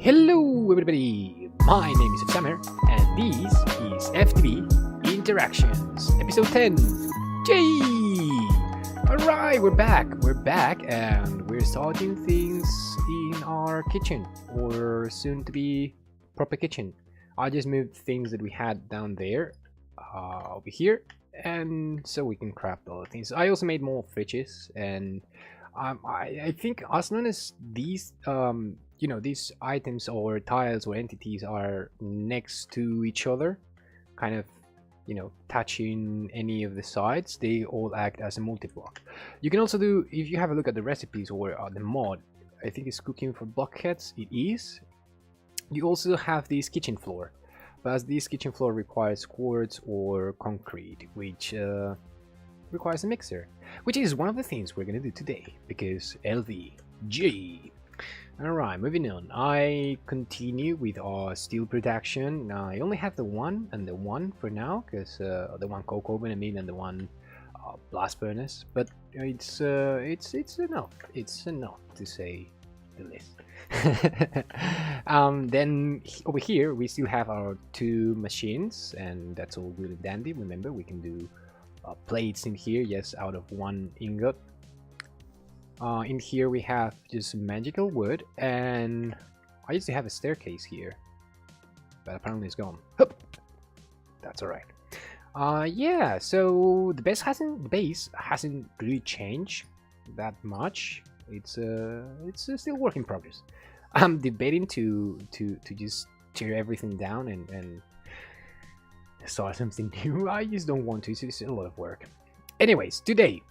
Hello everybody, my name is Offsummer and this is FTB Interactions, episode 10. Yay! Alright, we're back and we're starting things in our kitchen, or soon to be proper kitchen. I just moved things that we had down there over here, and so we can craft all the things. I also made more fridges, and I think as long as these these items or tiles or entities are next to each other, kind of touching any of the sides, they all act as a multi-block. You can also do, if you have a look at the recipes or the mod, I think it's cooking for blockheads. It is. You also have this kitchen floor, but as this kitchen floor requires quartz or concrete, which requires a mixer, which is one of the things we're gonna do today, because LVG. Alright, moving on. I continue with our steel production. Now I only have the one and the one for now, because the one coke oven and the one blast furnace, but it's enough. It's enough to say the least. Then over here we still have our two machines, and that's all good and dandy. Remember, we can do plates in here, yes, out of one ingot. In here we have just magical wood, and I used to have a staircase here, but apparently it's gone. Hup! That's alright. Yeah, so the base hasn't really changed that much. It's still work in progress. I'm debating to just tear everything down and start something new. I just don't want to. It's a lot of work. Anyways, today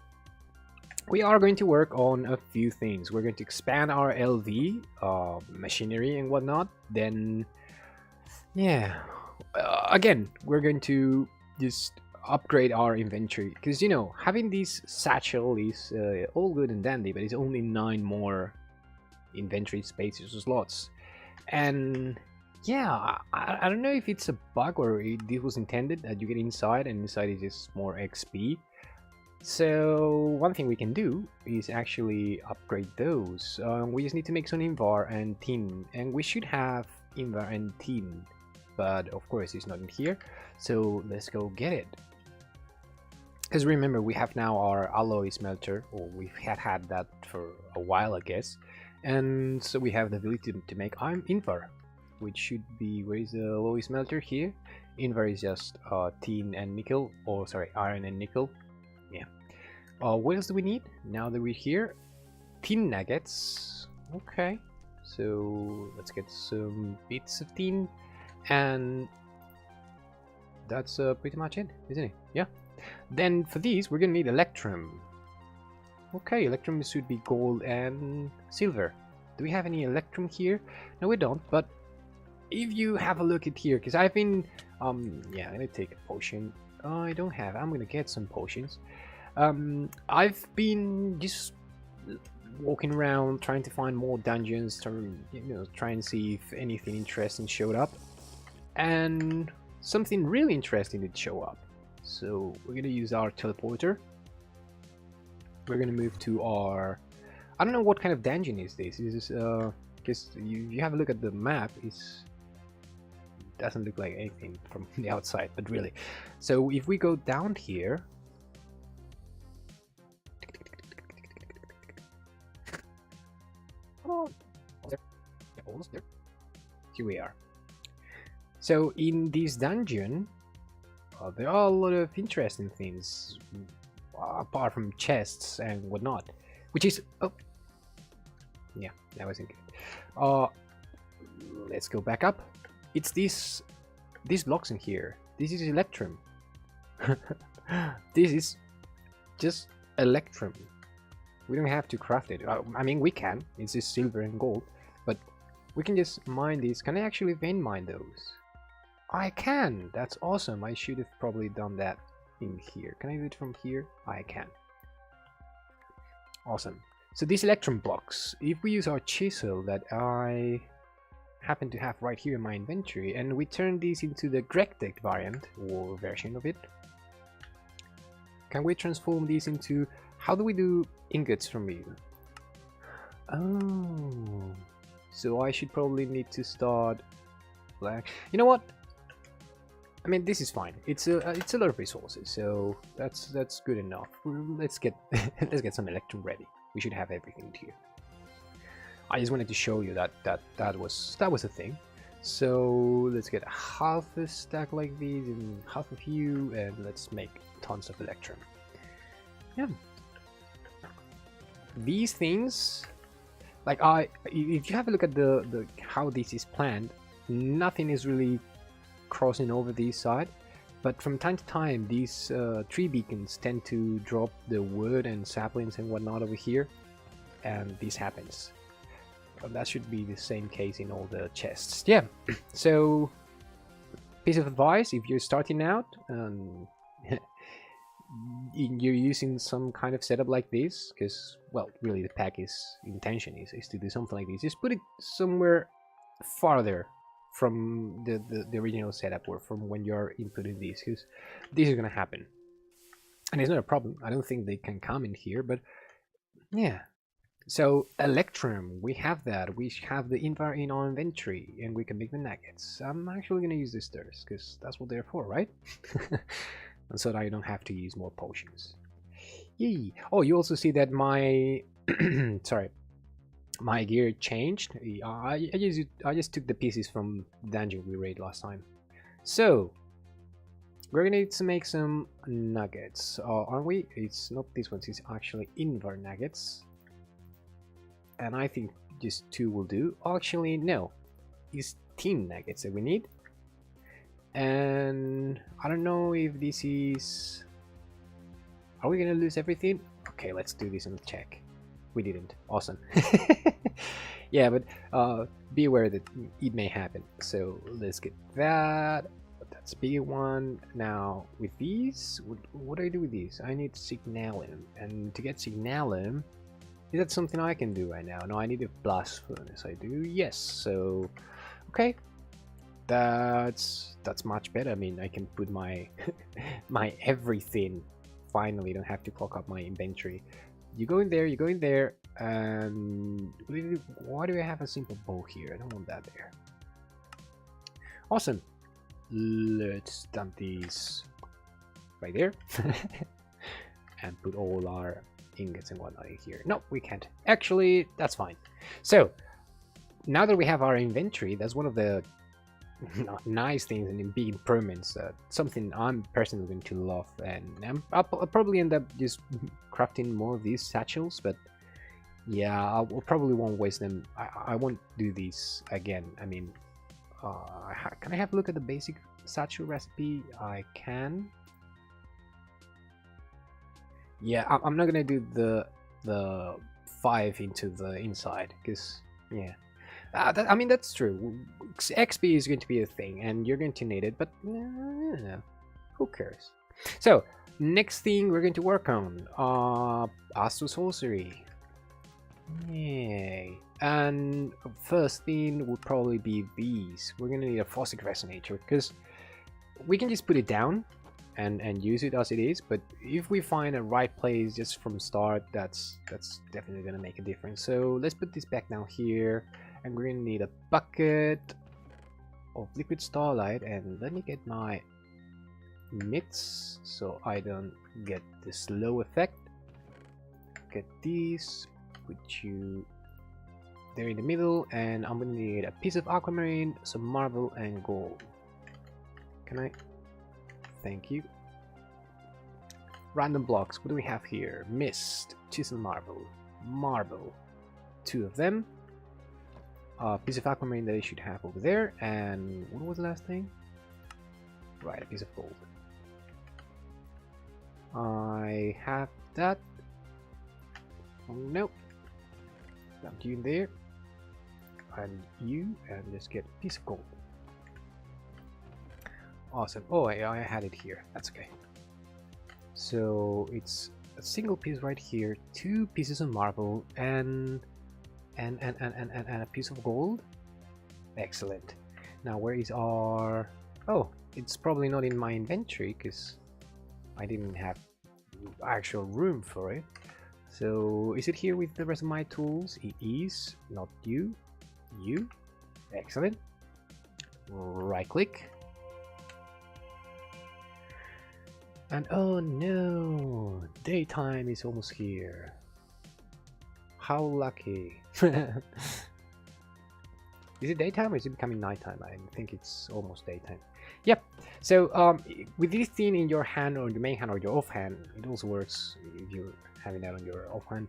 we are going to work on a few things. We're going to expand our LV machinery and whatnot. Then, yeah, again, we're going to just upgrade our inventory, because having this satchel is all good and dandy, but it's only 9 more inventory spaces or slots. And yeah, I don't know if it's a bug or this was intended that you get inside and inside is just more XP. So one thing we can do is actually upgrade those. We just need to make some invar and tin, and we should have invar and tin, but of course it's not in here, so let's go get it. Because remember, we have now our alloy smelter, or we've had that for a while, I guess, and so we have the ability to make invar, which should be, where is the alloy smelter? Here. Invar is just tin and nickel, or sorry, iron and nickel. Yeah. What else do we need now that we're here? Tin nuggets. Okay, so let's get some bits of tin, and that's pretty much it, isn't it? Yeah. Then for these we're gonna need electrum. Okay, electrum should be gold and silver. Do we have any electrum here? No, we don't, but if you have a look at here, because I've been yeah, I'm gonna take a potion. I don't have. I'm gonna get some potions. I've been just walking around trying to find more dungeons to try and see if anything interesting showed up, and something really interesting did show up. So we're gonna use our teleporter. We're gonna move to our, I don't know what kind of dungeon is this. Is this because you have a look at the map, it doesn't look like anything from the outside, but really. So if we go down here, here we are. So in this dungeon, there are a lot of interesting things, apart from chests and whatnot, which is, oh yeah, that wasn't good. Let's go back up. It's these blocks in here. This is electrum. This is just electrum. We don't have to craft it. I mean, we can. It's just silver and gold, but we can just mine these. Can I actually vein mine those? I can. That's awesome. I should have probably done that in here. Can I do it from here? I can. Awesome. So these electrum blocks, if we use our chisel that I happen to have right here in my inventory, and we turn these into the Grectech variant or version of it, can we transform these into, how do we do ingots from these? Oh, so I should probably need to start black. You know what? I mean, this is fine. It's a lot of resources, so that's good enough. Let's get let's get some electrum ready. We should have everything here. I just wanted to show you that was a thing. So let's get half a stack like these and half a few, and let's make tons of electrum. Yeah. These things, like if you have a look at the how this is planned, nothing is really crossing over this side, but from time to time these tree beacons tend to drop the wood and saplings and whatnot over here, and this happens. That should be the same case in all the chests. Yeah. So, piece of advice: if you're starting out and you're using some kind of setup like this, because, well, really the pack's intention is to do something like this, just put it somewhere farther from the original setup, or from when you're inputting this, because this is gonna happen, and it's not a problem. I don't think they can come in here, but yeah. So electrum, we have that. We have the invar in our inventory, and we can make the nuggets. I'm actually gonna use the stairs because that's what they're for, right? And so that I don't have to use more potions. Yay! Oh, you also see that my sorry, my gear changed. I just took the pieces from the dungeon we raided last time. So we're gonna need to make some nuggets, aren't we? It's not this one. It's actually invar nuggets. And I think just 2 will do. Actually, no. It's 10 nuggets that we need. And I don't know if this is... Are we gonna lose everything? Okay, let's do this and check. We didn't. Awesome. Yeah, but be aware that it may happen. So let's get that. That's a big one. Now, with these, what do I do with these? I need signalum. And to get signalum... Is that something I can do right now? No, I need a blast furnace. I do, yes. So, okay, that's much better. I mean, I can put my my everything. Finally, don't have to clock up my inventory. You go in there. You go in there. And why do I have a simple bow here? I don't want that there. Awesome. Let's dump these right there, and put all our ingots and whatnot here. No, we can't. Actually, that's fine. So now that we have our inventory, that's one of the nice things and big improvements. Something I'm personally going to love, and I'll probably end up just crafting more of these satchels. But yeah, I probably won't waste them. I won't do these again. I mean, can I have a look at the basic satchel recipe? I can. Yeah, I'm not gonna do the 5 into the inside, because yeah, I mean, that's true. XP is going to be a thing, and you're going to need it, but who cares? So next thing we're going to work on, Astral Sorcery. Yay! And first thing would probably be these. We're gonna need a Fossic Resonator, because we can just put it down and use it as it is, but if we find a right place just from start, that's definitely gonna make a difference. So let's put this back down here, and we're gonna need a bucket of liquid starlight, and let me get my mitts so I don't get the slow effect. Get these, put you there in the middle, and I'm gonna need a piece of aquamarine, some marble, and gold. Can I? Thank you. Random blocks. What do we have here? Mist, chisel, marble, 2 of them. A piece of aquamarine that I should have over there, and what was the last thing? Right, a piece of gold. I have that. Oh, nope. Dump you in there, and you, and let's get a piece of gold. Awesome. Oh, I had it here. That's okay. So it's a single piece right here, 2 pieces of marble, and a piece of gold. Excellent. Now where is our... Oh, it's probably not in my inventory because I didn't have actual room for it. So is it here with the rest of my tools? It is. Not you. you. Excellent. Right click. And oh no, daytime is almost here. How lucky. Is it daytime or is it becoming nighttime? I think it's almost daytime. Yep. So with this thing in your hand or your main hand or your off hand, it also works if you're having that on your off hand.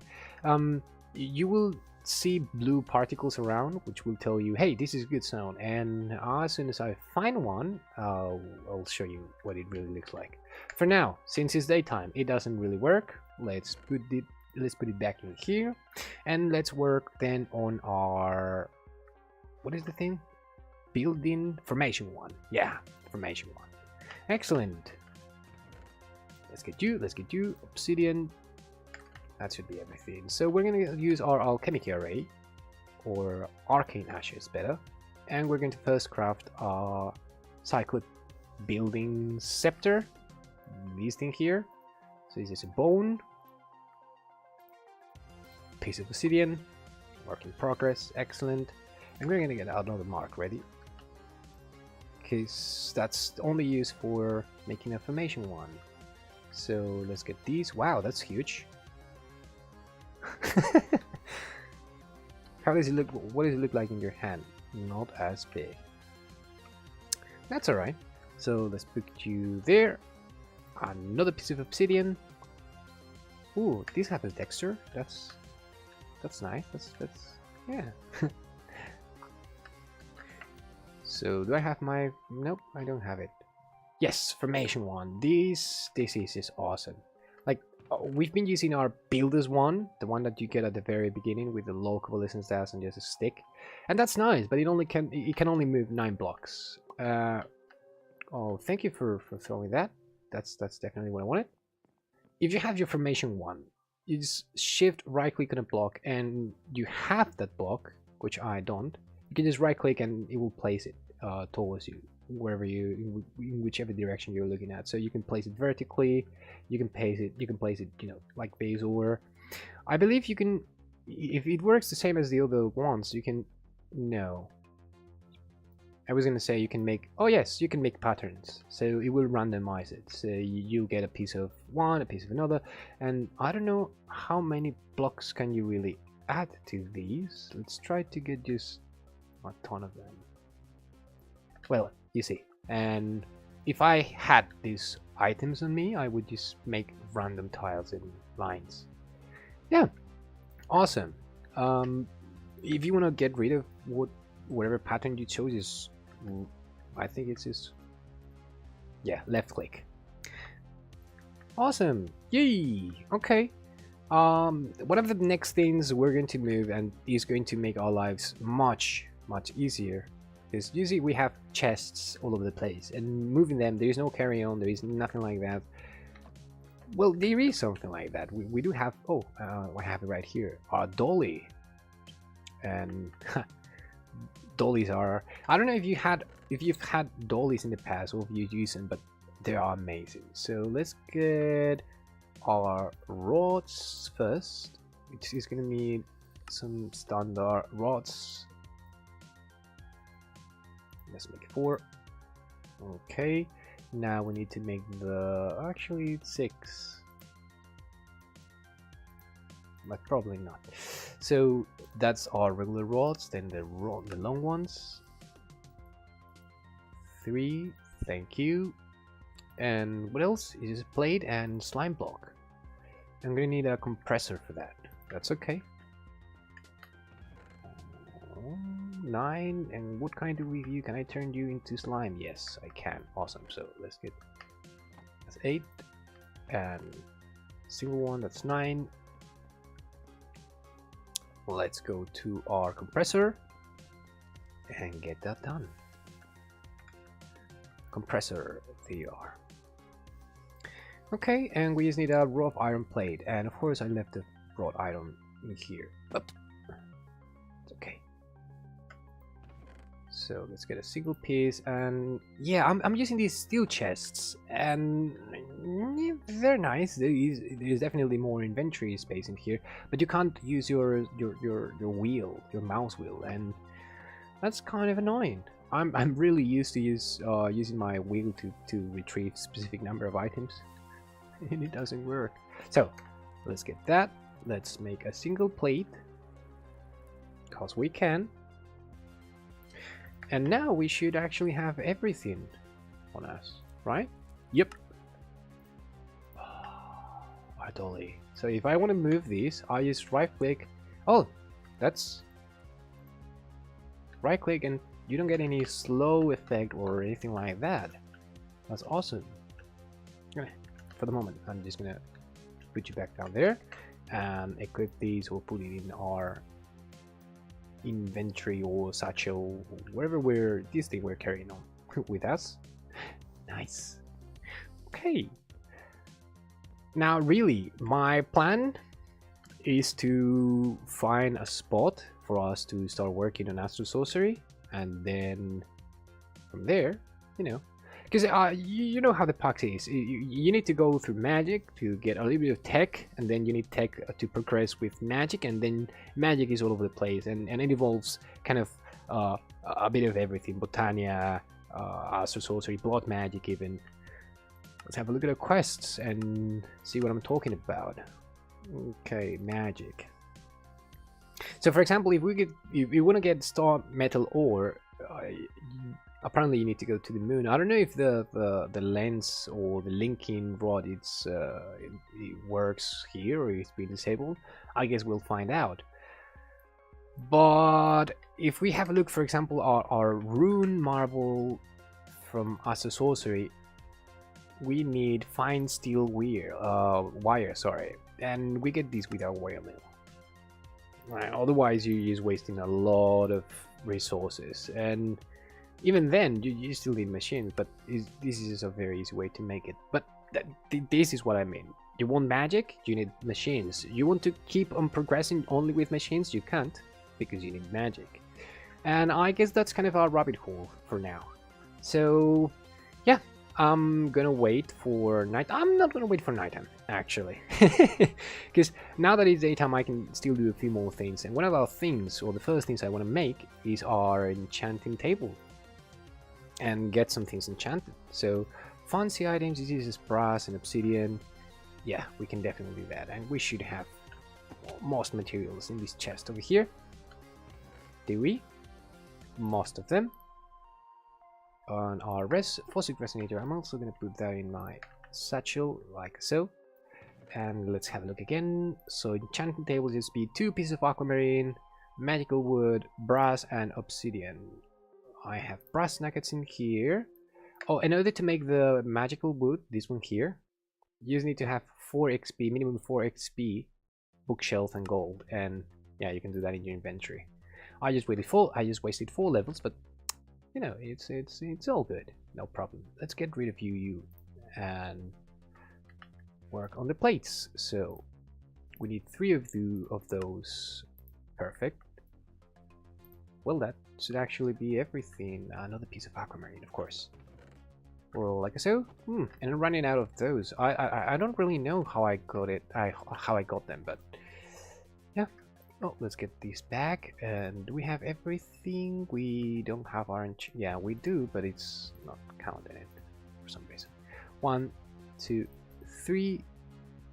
You will see blue particles around, which will tell you, hey, this is a good zone. And as soon as I find one, I'll show you what it really looks like. For now, since it's daytime, it doesn't really work. Let's put it back in here, and let's work then on our, what is the thing? Building formation one. Yeah, formation one. Excellent. Let's get you obsidian. That should be everything. So we're going to use our alchemic array, or arcane ashes better, and we're going to first craft our cyclic building scepter. This thing here. So this is a bone, piece of obsidian, work in progress. Excellent. And we're going to get another mark ready, because that's only used for making a formation one. So let's get these. Wow, that's huge. How does it look? What does it look like in your hand? Not as big. That's alright. So let's put you there. Another piece of obsidian. Ooh, this has a texture. That's nice. That's yeah. So do I have my? Nope, I don't have it. Yes, formation one. This is awesome. Like we've been using our builders one, the one that you get at the very beginning with the low covalescence stats and just a stick, and that's nice. But it can only move 9 blocks. Oh, thank you for throwing that. That's definitely what I wanted. If you have your formation one, you just shift right click on a block, and you have that block, which I don't. You can just right click and it will place it towards you, wherever in whichever direction you're looking at. So you can place it vertically, you can place it, you know, like base, or I believe you can, if it works the same as the other ones, you can, no, I was gonna say you can make, oh yes, you can make patterns, so it will randomize it. So you'll get a piece of one, a piece of another, and I don't know how many blocks can you really add to these. Let's try to get just a ton of them. Well, you see, and if I had these items on me, I would just make random tiles and lines. Yeah, awesome. If you want to get rid of whatever pattern you chose, is I think it's just, yeah, left click. Awesome. Yay. Okay. One of the next things we're going to move and is going to make our lives much easier, because usually we have chests all over the place, and moving them, there is no carry on, there is nothing like that. Well, there is something like that. We do have, oh, I have it right here, our dolly. And dollies are, I don't know if you've had dollies in the past or if you use them, but they are amazing. So let's get our rods first, which is going to need some standard rods. Let's make 4. Okay, now we need to make the, actually 6, but probably not. So that's our regular rods, then the long ones. 3, thank you. And what else? It is a plate and slime block. I'm gonna need a compressor for that. That's okay. 9, and what kind of review? Can I turn you into slime? Yes, I can. Awesome. So let's get, that's 8, and single one, that's 9. Let's go to our compressor and get that done. Compressor, there you are. Okay, and we just need a rough iron plate, and of course I left the wrought iron in here, but it's okay. So let's get a single piece, and yeah, I'm using these steel chests, and they're nice. There is definitely more inventory space in here, but you can't use your wheel, your mouse wheel, and That's kind of annoying. I'm really used to using my wheel to retrieve specific number of items, and it doesn't work. So let's get that. Let's make a single plate, because we can. And now we should actually have everything on us, right? Yep. Totally. So if I want to move these, I just right click. Oh, that's right click and you don't get any slow effect or anything like that. That's awesome. For the moment, I'm just gonna put you back down there and equip these or put it in our inventory or satchel, wherever this thing we're carrying on with us. Nice. Okay. Now, really, my plan is to find a spot for us to start working on Astral Sorcery, and then from there, you know, because you know how the pact is. You need to go through magic to get a little bit of tech, and then you need tech to progress with magic, and then magic is all over the place, and it involves kind of a bit of everything: Botania, Astral Sorcery, blood magic, even. Let's have a look at the quests and see what I'm talking about. Okay, magic. So, for example, if you want to get star metal ore, apparently you need to go to the moon. I don't know if the lens or the linking rod it works here or it's been disabled. I guess we'll find out. But if we have a look, for example, our rune marble from Astral Sorcery, we need fine steel wire, sorry, and we get these with our wire mill. Right, otherwise you're just wasting a lot of resources, and even then you still need machines, but this is a very easy way to make it. But this is what I mean. You want magic, you need machines. You want to keep on progressing only with machines, you can't, because you need magic. And I guess that's kind of our rabbit hole for now. So yeah, I'm gonna wait for night. I'm not gonna wait for nighttime, actually, because now that it's daytime, I can still do a few more things. And one of our things, or the first things I want to make, is our enchanting table, and get some things enchanted. So fancy items, this is brass and obsidian. Yeah, we can definitely do that, and we should have most materials in this chest over here. Do we? Most of them. On our faucet resonator, I'm also going to put that in my satchel like so. And let's have a look again. So enchanting table just be 2 pieces of aquamarine, magical wood, brass, and obsidian. I have brass nuggets in here. Oh, in order to make the magical wood, this one here, you just need to have 4 XP, minimum 4 XP, bookshelf, and gold. And yeah, you can do that in your inventory. I just wasted 4 levels, but you know, it's all good, no problem. Let's get rid of you and work on the plates. So we need 3 of those. Perfect. Well, that should actually be everything. Another piece of aquamarine, of course. Or like so. And I'm running out of those. I don't really know how I got it. How I got them, but yeah. Oh, let's get these back. And do we have everything? We don't have orange. Yeah, we do, but it's not counting it for some reason. 1, 2, 3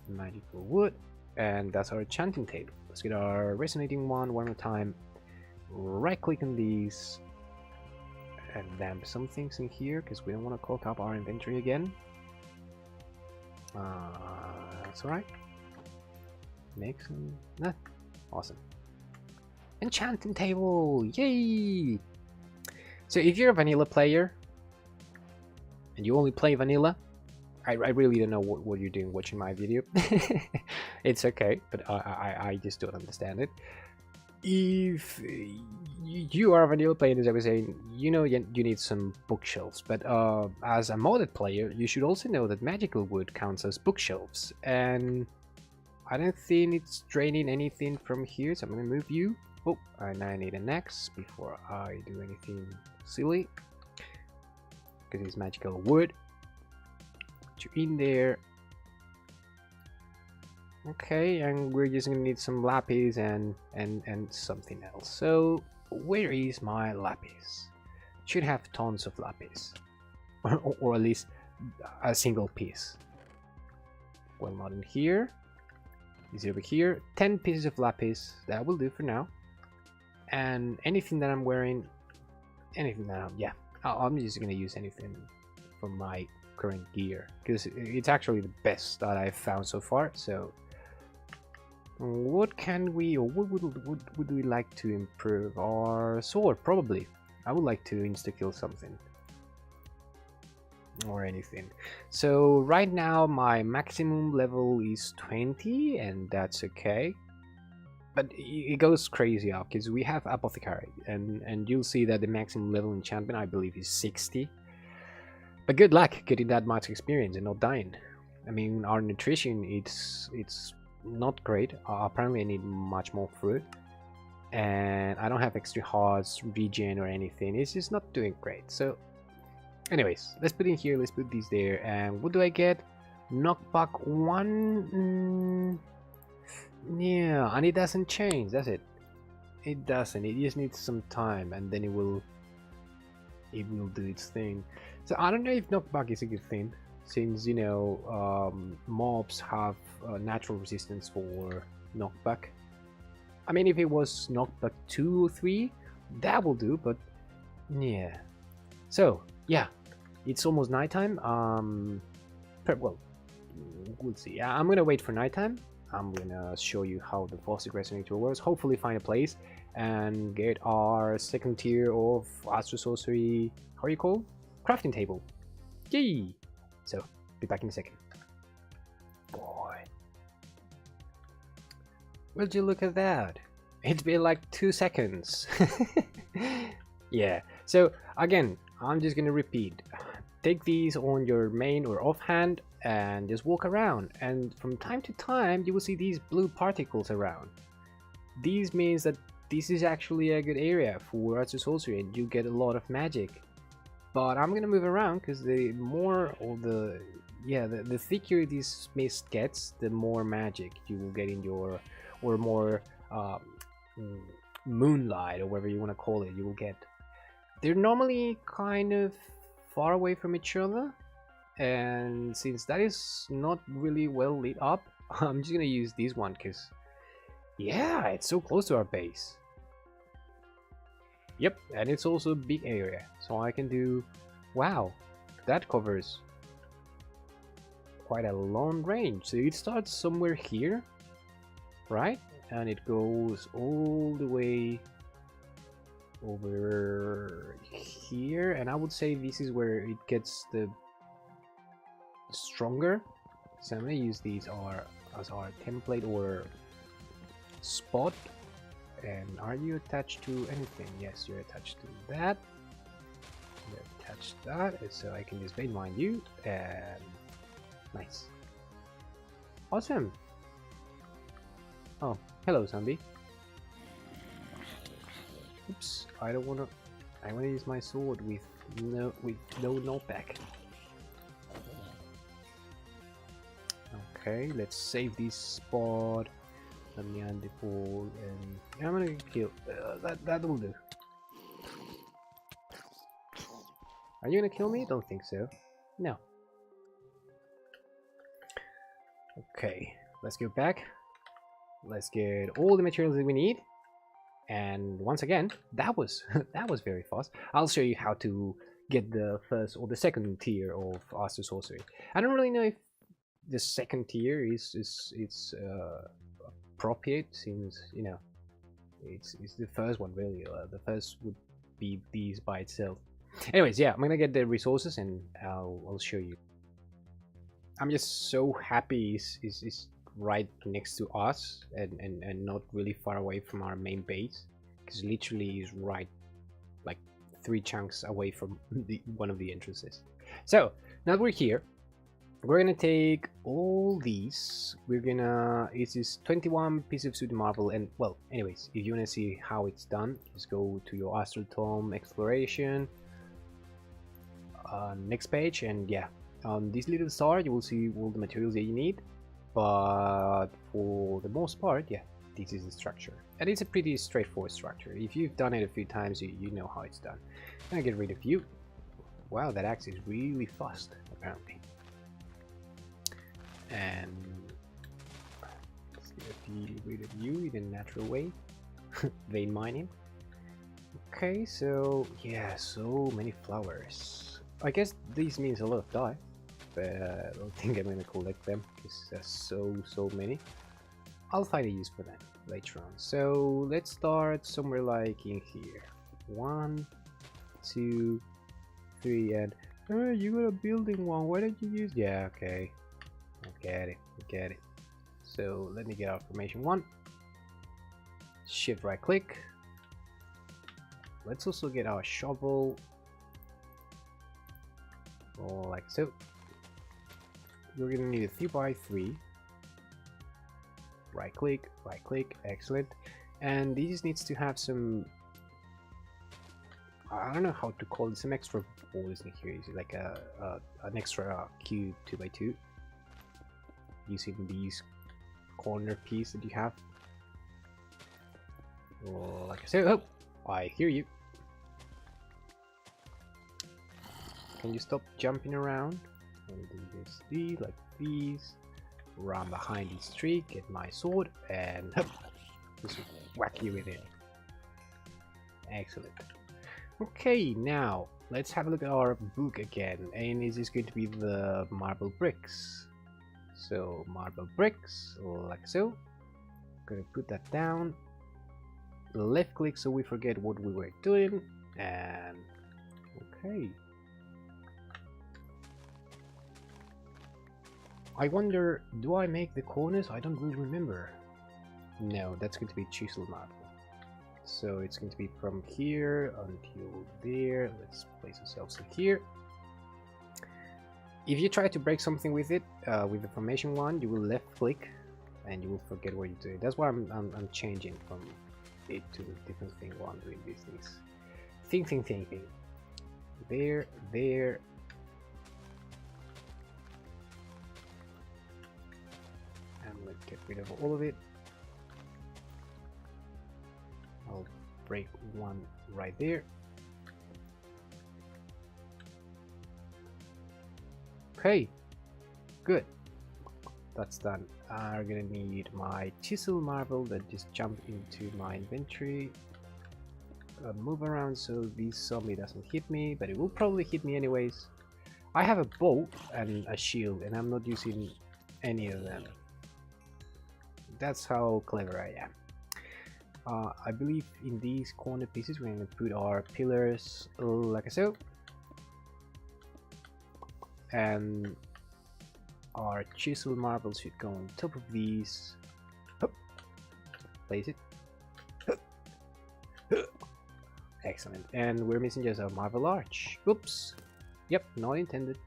magical wood, and that's our enchanting table. Let's get our resonating one more time. Right click on these and damp some things in here because we don't want to clog up our inventory again. That's alright. Make some. Nah. Awesome. Enchanting table! Yay! So if you're a vanilla player and you only play vanilla, I really don't know what you're doing watching my video. It's okay, but I just don't understand it. If you are a vanilla player, as I was saying, you know you need some bookshelves, but as a modded player, you should also know that magical wood counts as bookshelves, and I don't think it's draining anything from here, so I'm gonna move you. Oh, and I need an axe before I do anything silly, because it's magical wood. Put you in there. Okay, and we're just gonna need some lapis and something else. So where is my lapis? Should have tons of lapis, or at least a single piece. Well, not in here. Is it over here? 10 pieces of lapis. That will do for now. And anything that I'm wearing, anything that I'm just gonna use anything from my current gear because it's actually the best that I've found so far. So what can we, or what would we like to improve? Our sword, probably. I would like to insta-kill something or anything. So right now my maximum level is 20 and that's okay, but it goes crazy up because we have apothecary and you'll see that the maximum level enchantment I believe is 60. But good luck getting that much experience and not dying. I mean, our nutrition, it's not great. Apparently I need much more fruit. And I don't have extra hearts, regen or anything. It's just not doing great. So anyways, let's put in here, let's put these there. And what do I get? Knockback 1. Yeah, and it doesn't change, does it? It doesn't. It just needs some time and then it will do its thing. So I don't know if knockback is a good thing, since you know mobs have natural resistance for knockback. I mean, if it was knockback 2 or 3, that will do, but yeah. So yeah, it's almost nighttime. Well, we'll see. I'm gonna wait for nighttime. I'm gonna show you how the Photic Resonator works. Hopefully find a place and get our second tier of Astral Sorcery, how are you called? Crafting table. Yay! So, be back in a second. Boy. Would you look at that? It's been like 2 seconds. Yeah, so again, I'm just gonna repeat. Take these on your main or offhand and just walk around, and from time to time you will see these blue particles around. These means that this is actually a good area for Astral Sorcery and you get a lot of magic. But I'm gonna move around because the more or the thicker this mist gets, the more magic you will get in your, or more moonlight or whatever you want to call it, you will get. They're normally kind of far away from each other, and since that is not really well lit up, I'm just gonna use this one because yeah, it's so close to our base. Yep, and it's also a big area, so I can do, wow, that covers quite a long range. So it starts somewhere here, right? And it goes all the way over here, and I would say this is where it gets the stronger. So I'm gonna use these as our template or spot. And are you attached to anything? Yes, you're attached to that. You're attached to that, so I can just mainline you, and nice. Awesome. Oh, hello, zombie. Oops, I wanna use my sword with no knockback. Okay, let's save this spot. Let me undefault, and I'm gonna kill that will do. Are you gonna kill me? Don't think so. No. Okay, let's go back. Let's get all the materials that we need. And once again, that was that was very fast. I'll show you how to get the first or the second tier of Astral Sorcery. I don't really know if the second tier is appropriate, since you know it's the first one really. The first would be these by itself. Anyways, yeah, I'm gonna get the resources and I'll show you. I'm just so happy is right next to us and not really far away from our main base, because literally is right like 3 chunks away from one of the entrances. So now we're here, we're gonna take all these. It's this 21 piece of suit marble, and well, anyways, if you want to see how it's done, just go to your Astral Tome exploration, next page, and yeah, on this little star you will see all the materials that you need. But for the most part, yeah, this is the structure. And it's a pretty straightforward structure. If you've done it a few times, you know how it's done. I'm gonna get rid of you. Wow, that axe is really fast, apparently. And let's get rid of you in a natural way. Vein mining. Okay, so yeah, so many flowers. I guess this means a lot of dye, but I don't think I'm gonna collect them because there's so many. I'll find a use for them later on. So let's start somewhere like in here. 1, 2, 3, and you got a building one. Why don't you use? Yeah, okay. I get it. So let me get our formation 1. Shift right click. Let's also get our shovel, like so. You're gonna need a 3x3. Right click, excellent. And this needs to have some, I don't know how to call it, some extra balls in here. Is it like an extra cube 2x2 using these corner piece that you have? Like I said, oh, I hear you. Can you stop jumping around? And do this, like these. Run behind this tree, get my sword, and just whack you with it. Excellent. Okay, now let's have a look at our book again. And is this going to be the marble bricks? So marble bricks, like so. Gonna put that down. Left click so we forget what we were doing, and okay. I wonder, do I make the corners? I don't really remember. No, that's going to be chisel marble. So it's going to be from here until there. Let's place ourselves in here. If you try to break something with it, with the formation 1, you will left click and you will forget what you're doing. That's why I'm changing from it to a different thing while I'm doing these things. Thinking. There. And let's get rid of all of it. I'll break one right there. Okay, good. That's done. I'm gonna need my chisel marble that just jumped into my inventory. Move around so this zombie doesn't hit me, but it will probably hit me anyways. I have a bow and a shield, and I'm not using any of them. That's how clever I am. I believe in these corner pieces we're going to put our pillars like so, and our chisel marble should go on top of these. Place it. Excellent. And we're missing just a marble arch. Oops. Yep, not intended.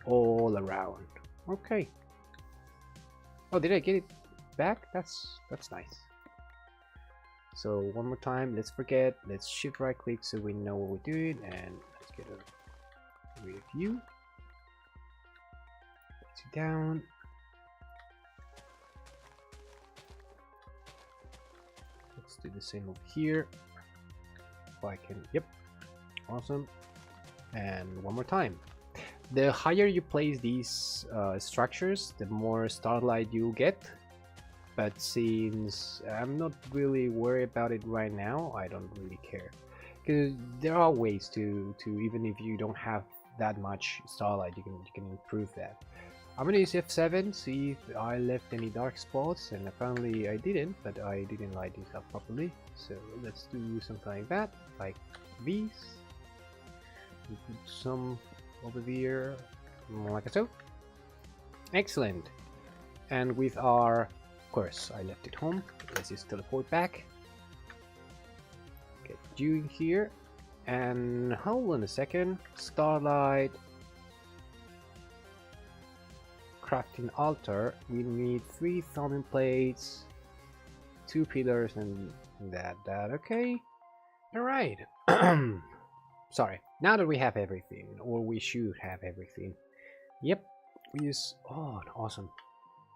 All around. Okay. Oh, did I get it back? That's nice. So one more time, let's forget. Let's shift right click so we know what we're doing, and let's get rid of you. Place it down. Let's do the same over here. If I can, yep, awesome. And one more time. The higher you place these structures, the more starlight you'll get. But since I'm not really worried about it right now, I don't really care. Because there are ways to even if you don't have that much starlight, you can improve that. I'm gonna use F7, see if I left any dark spots, and apparently I didn't, but I didn't light this up properly. So let's do something like that, like these. We put some over there, like so. Excellent. And with our, of course, I left it home. Let's just teleport back. Get you in here, and hold on a second. Starlight. Crafting altar. We need 3 thumbing plates, 2 pillars, and that. Okay. All right. Sorry. Now that we have everything, or we should have everything. Yep. We use. Oh, awesome.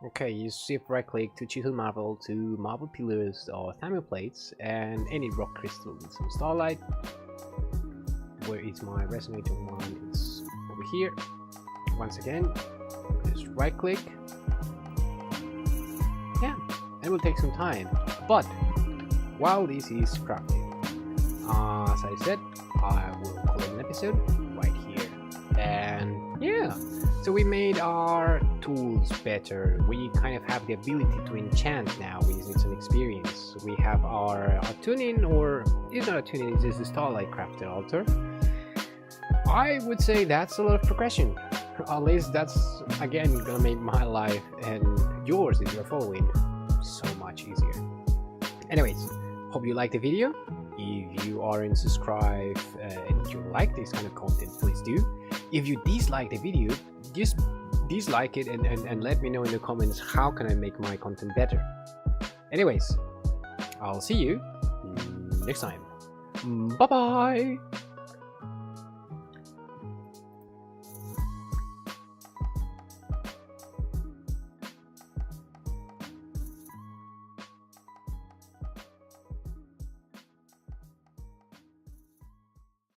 Okay, you shift right click to chisel marble to marble pillars or thermal plates and any rock crystal with some starlight. Where is my resonator one? It's over here. Once again, just right click. Yeah, it will take some time, but while this is crafting, as I said, I will call it an episode right here. And yeah, so we made our tools better. We kind of have the ability to enchant now. We need some experience. We have our tuning, or it's not a tuning, it's just the starlight crafted altar. I would say that's a lot of progression. At least that's again gonna make my life and yours, if you're following, so much easier. Anyways, hope you liked the video. If you aren't subscribed and you like this kind of content, please do. If you dislike the video, just dislike it and let me know in the comments how can I make my content better. Anyways, I'll see you next time. Bye bye.